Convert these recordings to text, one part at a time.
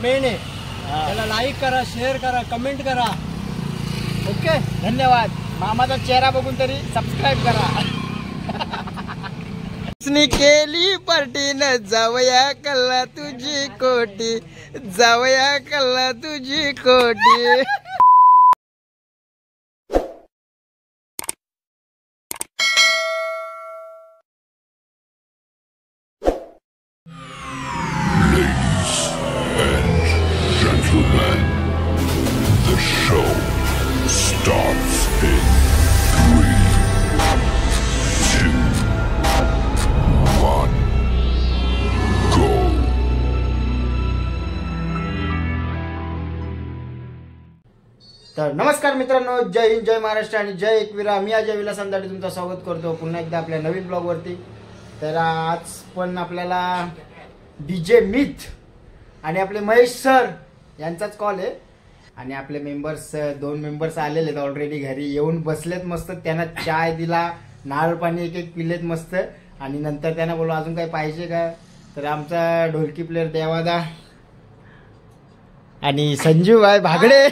Main आहे, त्याला like करा, शेअर करा, कमेंट करा. ओके, धन्यवाद. मामाचा चेहरा बघून तरी सबस्क्राईब करा. केली पार्टीन जावया कल्ला तुझी कोटी, जावया कल्ला तुझी कोटी. The show starts in 3, 2, 1, go. तर नमस्कार मित्रांनो, जय हिंद, जय महाराष्ट्र आणि जय एकविरा. मी अजय विलास अंधाडे तुमचं स्वागत करतो पुन्हा एकदा आपल्या नवीन ब्लॉग वरती. तर आज पण आपल्याला डीजे मिथ आणि आपले महेश सर यांचाच कॉल आहे. आणि आपले मेंबर्स 2 मेंबर्स आलेले आहेत ऑलरेडी, घरी येऊन बसलेत मस्त. त्यांना चाय दिला, नारळ पाणी एक एक पिलेत मस्त. आणि नंतर त्यांना बोललो अजून काही पाहिजे का, तर आमचा ढोलकी प्लेअर देवादा आणि संजीव आहे भागडे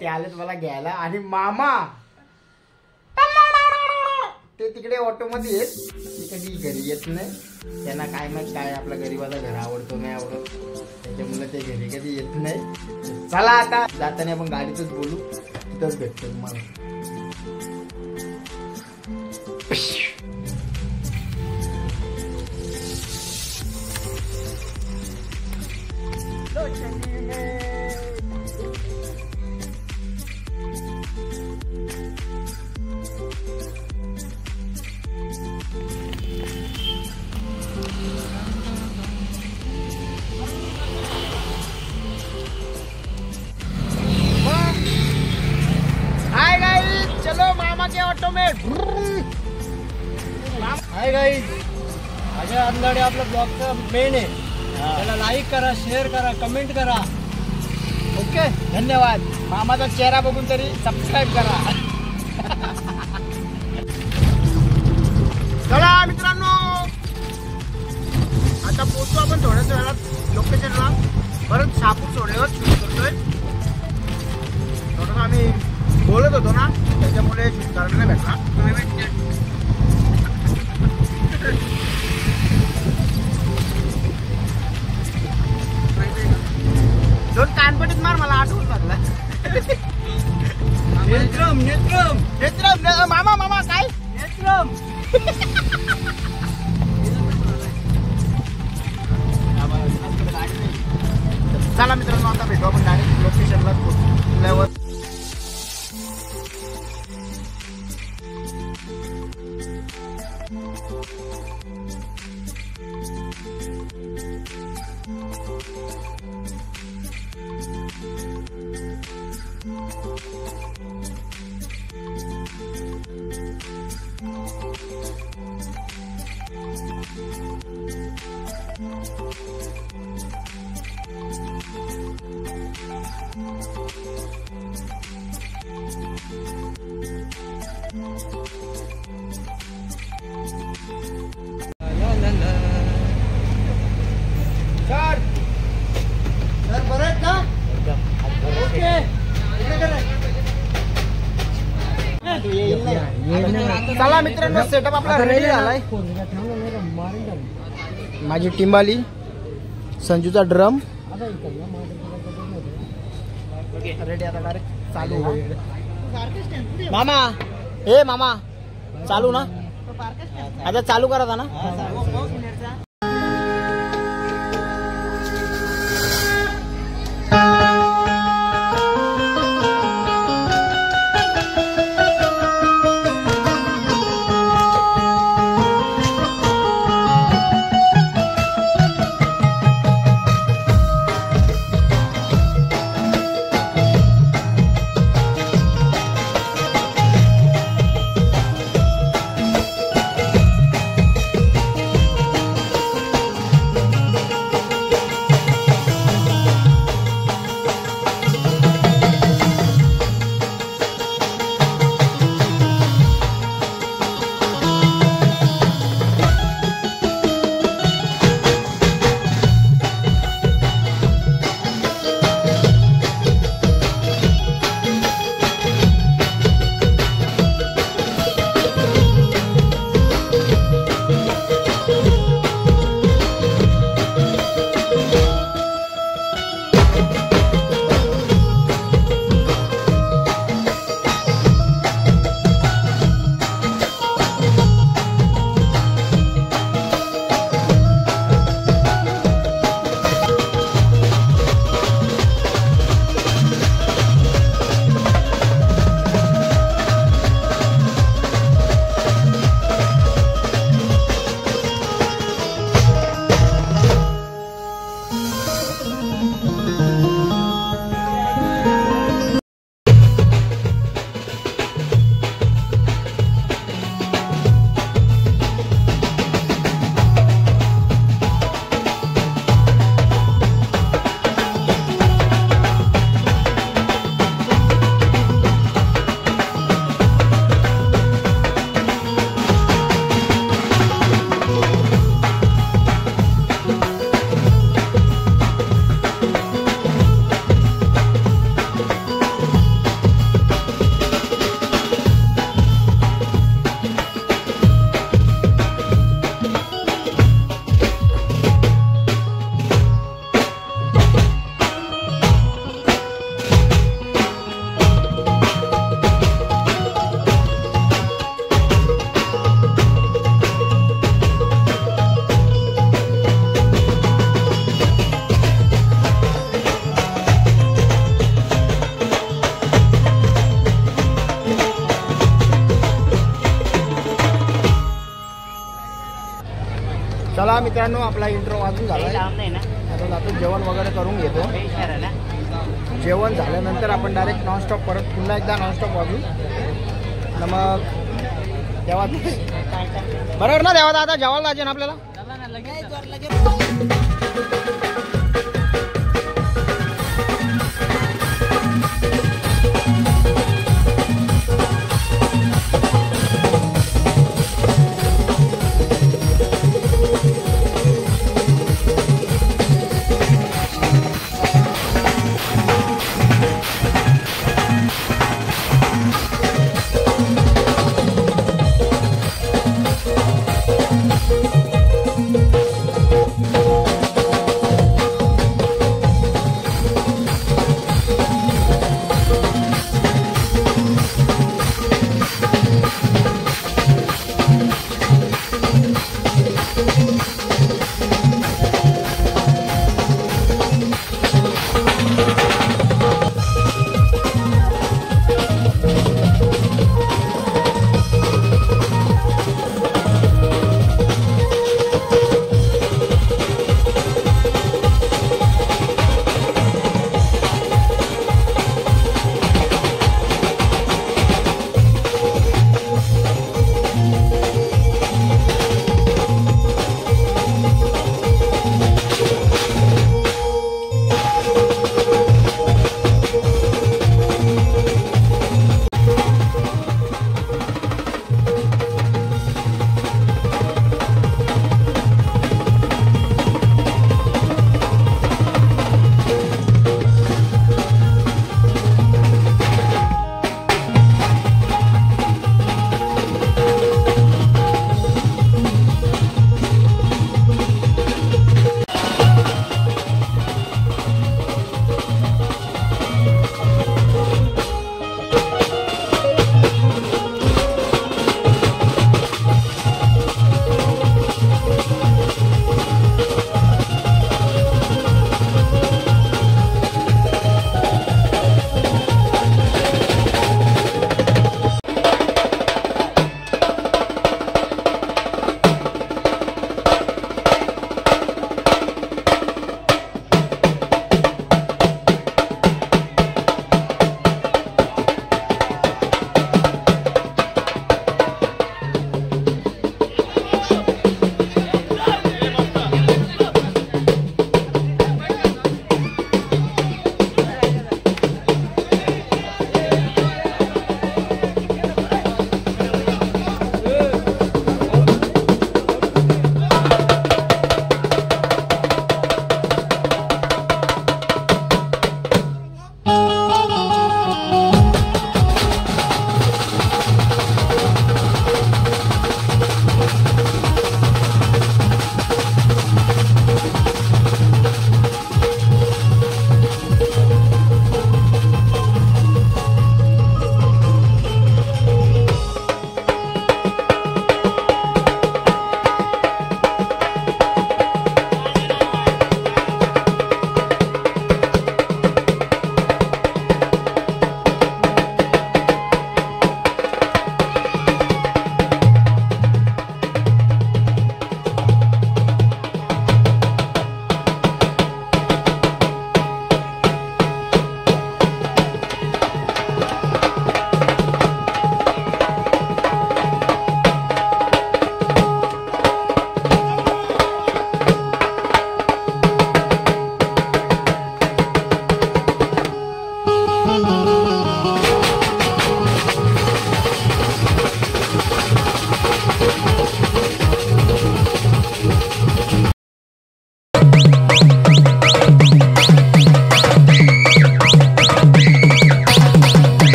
ते आलेत मला घ्यायला. आणि मामा ते तिकडे ऑटो मध्ये येत, ते कधी घरी येत नाही. त्यांना काय माहित काय आपला गरीबाचा घर आवडतो नाही आवडत, त्याच्यामुळे ते घरी कधी येत नाही. चला आता जाताना आपण गाडीतच बोलू, तिथंच भेटतो तुम्हाला. चलो मामा के ऑटो में. हाय गाईज, अजय अंधाडे आपला ब्लॉगचा मेन आहे, त्याला लाईक करा, शेअर करा, कमेंट करा. ओके, धन्यवाद. मामाचा चेहरा बघून तरी सबस्क्राईब करा. चला मित्रांनो, आता पोहोचतो आपण थोड्याच वेळात लोकेशनला. परत शहापूर सोडेवर शूट करतोय. थोडं आम्ही बोलत होतो ना, त्याच्यामुळे शूट करायला भेटला. दोन कानपटीत मार, मला आठवून लागला. नेत्रम नेत्रम नेत्रम. मामा मामा काय नेत्रम. चला मित्रांनो, आता भेटू आपण डायरेक्ट लोकेशनला पोहोचल्यावर. चला मित्रांनो, सेटअप आपला रेडी झालाय. माझी टीम आली, संजूचा ड्रम रेडी, आता डायरेक्ट चालू होईल. मामा हे मामा चालू ना आता चालू करा था ना चला मित्रांनो आपला इंट्रो वाजून झाला आता जातो जेवण वगैरे करून घेतो जेवण झाल्यानंतर आपण डायरेक्ट नॉनस्टॉप परत पुन्हा एकदा नॉनस्टॉप वाजू मग तेव्हा बरोबर ना तेव्हा आता जेवायला जायचे ना आपल्याला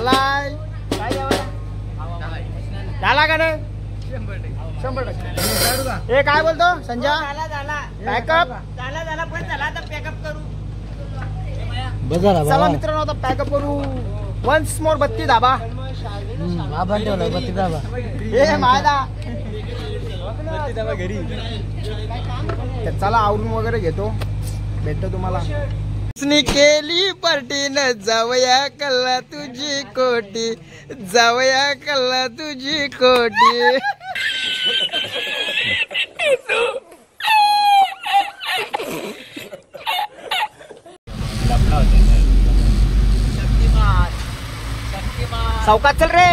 झालाय काय जेवायला झाला का नाही 100%. हे काय बोलतो संजय पॅकअप चला मित्रांनो आता पॅकअप करू. वन्स मोर बत्ती धाबा हे मायदा चला आवरून वगैरे घेतो भेटतो तुम्हाला. केली पार्टी न जावया कल्ला तुझी कोटी जावया कल्ला तुझी कोटी. सावकाश चल रे.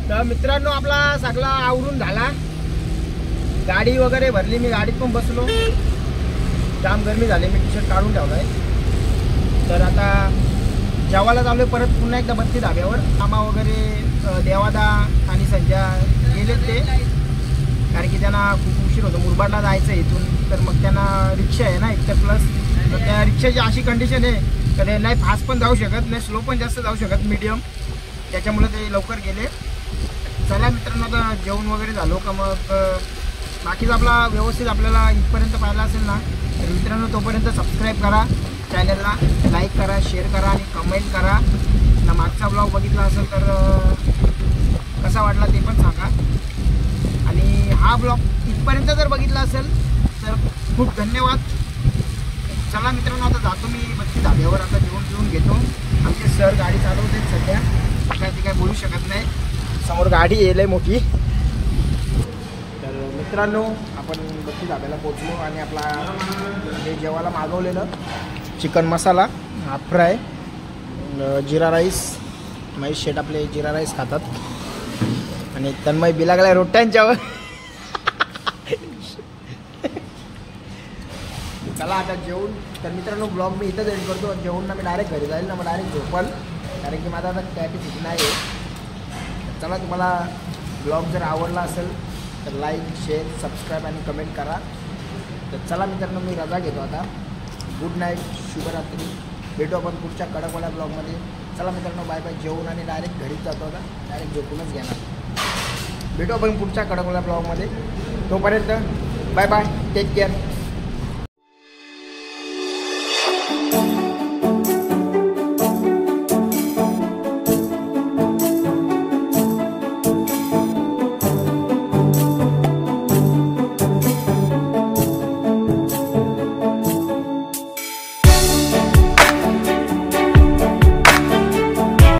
तर मित्रांनो आपला सगळा आवरून झाला. गाडी वगैरे भरली. मी गाडीत पण बसलो. जाम गरमी झाली. मी टी शर्ट काढून ठेवलाय. तर आता जेवायला चालू आहे परत पुन्हा एकदा बत्ती धाब्यावर. मामा वगैरे देवादा आणि संजय गेलेत ते कारण की त्यांना खूप उशीर होतो. मुरबाडला जायचं इथून. तर मग त्यांना रिक्षा आहे ना एकतर प्लस. तर त्या रिक्षाची अशी कंडिशन आहे तर नाही फास्ट पण जाऊ शकत नाही स्लो पण जास्त जाऊ शकत मीडियम. त्याच्यामुळे ते लवकर गेले. चला मित्रांनो आता जेवण वगैरे झालो का मग बाकीचा आपला व्यवस्थित आपल्याला इथपर्यंत पाहिला असेल ना तर मित्रांनो तोपर्यंत सबस्क्राईब करा चॅनलला. लाईक करा शेअर करा आणि कमेंट करा. ना मागचा ब्लॉग बघितला असेल तर कसा वाटला ते पण सांगा. आणि हा ब्लॉग इथपर्यंत जर बघितला असेल तर खूप धन्यवाद. चला मित्रांनो आता जातो मी बत्ती धाब्यावर. आता जेवून घेतो. आमचे सर गाडी चालवते सध्या. काय ते काय बोलू शकत नाही. समोर गाडी येईल आहे मोठी. तर मित्रांनो आपण बत्ती धाब्याला पोचलो आणि आपला हे जेवायला मागवलेलं चिकन मसाला हाफ फ्राय जिरा राईस. महेश शेट आपले जिरा राईस खातात आणि तन्मय बिलागलाय रोट्यांच्यावर. चला आता जेवून. तर मित्रांनो ब्लॉग मी इथंच एंड करतो. जेवून ना मी डायरेक्ट घरी जाईल ना मग डायरेक्ट झोपल कारण की माझा आता कॅपॅसिटी नाही आहे. चला तुम्हाला ब्लॉग जर आवडला असेल तर लाईक शेअर सबस्क्राईब आणि कमेंट करा. तर चला मित्रांनो मी रजा घेतो आता. गुड नाईट शुभरात्री. भेटू आपण पुढच्या कडकवाल्या ब्लॉगमध्ये. चला मित्रांनो बाय बाय. जेवून आणि डायरेक्ट घरीच जातो आता. डायरेक्ट झोपूनच घेणार. भेटू आपण पुढच्या कडकवाल्या ब्लॉगमध्ये. तोपर्यंत बाय बाय. Take care.